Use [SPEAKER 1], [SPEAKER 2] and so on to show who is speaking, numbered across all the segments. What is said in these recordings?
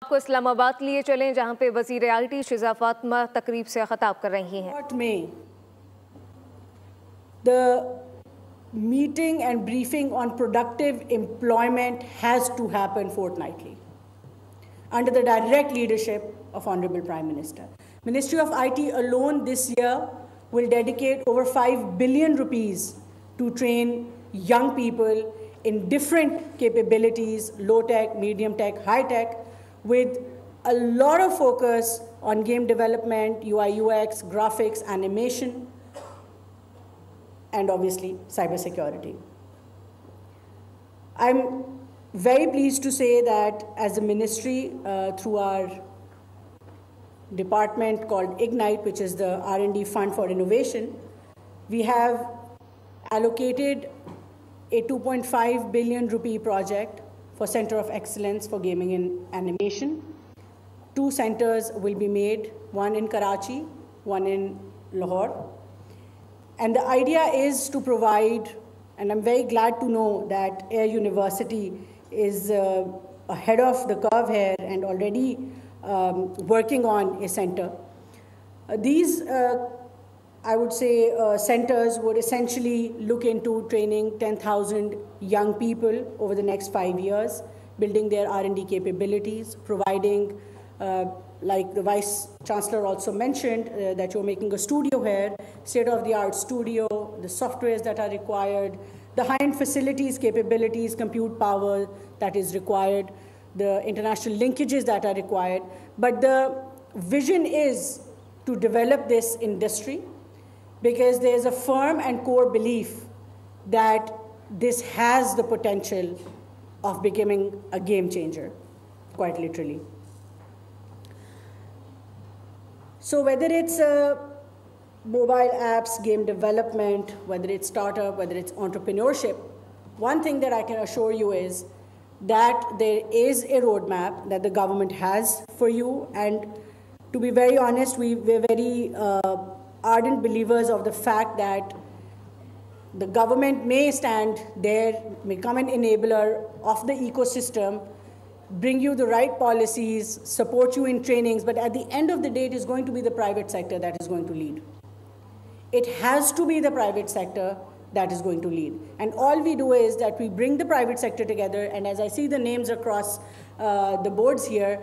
[SPEAKER 1] को इस्लामाबाद लिए चलें, जहां पे वज़ीर आईटी शिज़ा फातिमा तकरीब से खिताब कर रही हैं।
[SPEAKER 2] The meeting and briefing on productive employment has to happen fortnightly under the direct leadership of Honorable Prime Minister. Ministry of IT alone this year will dedicate over 5 billion rupees to train young people in different capabilities, low tech, medium tech, high tech, with a lot of focus on game development, UI, UX, graphics, animation, and obviously cybersecurity. I'm very pleased to say that as a ministry, through our department called Ignite, which is the R&D Fund for Innovation, we have allocated a 2.5 billion rupee project for Center of Excellence for Gaming and Animation. 2 centers will be made, one in Karachi, one in Lahore. And the idea is to provide, and I'm very glad to know that Air University is ahead of the curve here and already working on a center. These, I would say, centers would essentially look into training 10,000 young people over the next 5 years, building their R&D capabilities, providing like the Vice Chancellor also mentioned, that you're making a studio here, state-of-the-art studio, the softwares that are required, the high-end facilities, capabilities, compute power that is required, the international linkages that are required. But the vision is to develop this industry because there's a firm and core belief that this has the potential of becoming a game changer, quite literally. So whether it's mobile apps, game development, whether it's startup, whether it's entrepreneurship, one thing that I can assure you is that there is a roadmap that the government has for you. And to be very honest, we're very ardent believers of the fact that the government may stand there, may come an enabler of the ecosystem, bring you the right policies, support you in trainings, but at the end of the day, it is going to be the private sector that is going to lead. It has to be the private sector that is going to lead. And all we do is that we bring the private sector together, and as I see the names across the boards here,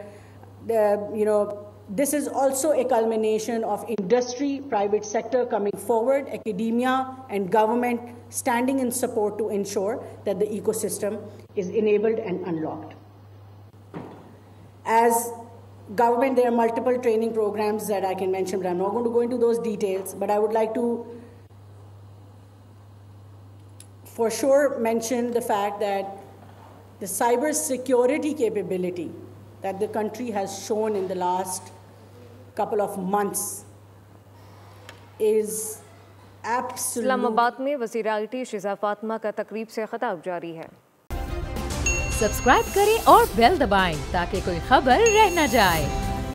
[SPEAKER 2] this is also a culmination of industry, private sector coming forward, academia and government standing in support to ensure that the ecosystem is enabled and unlocked. As government, there are multiple training programs that I can mention, but I'm not going to go into those details. But I would like to, for sure, mention the fact that the cyber security capability that the country has shown in the last couple of months is absolute.
[SPEAKER 1] Islamabad में वज़ीर IT शिज़ा Fatima का तकरीब से खिताब जारी है।
[SPEAKER 3] Subscribe करें और बेल दबाएं ताकि कोई खबर रह न जाए।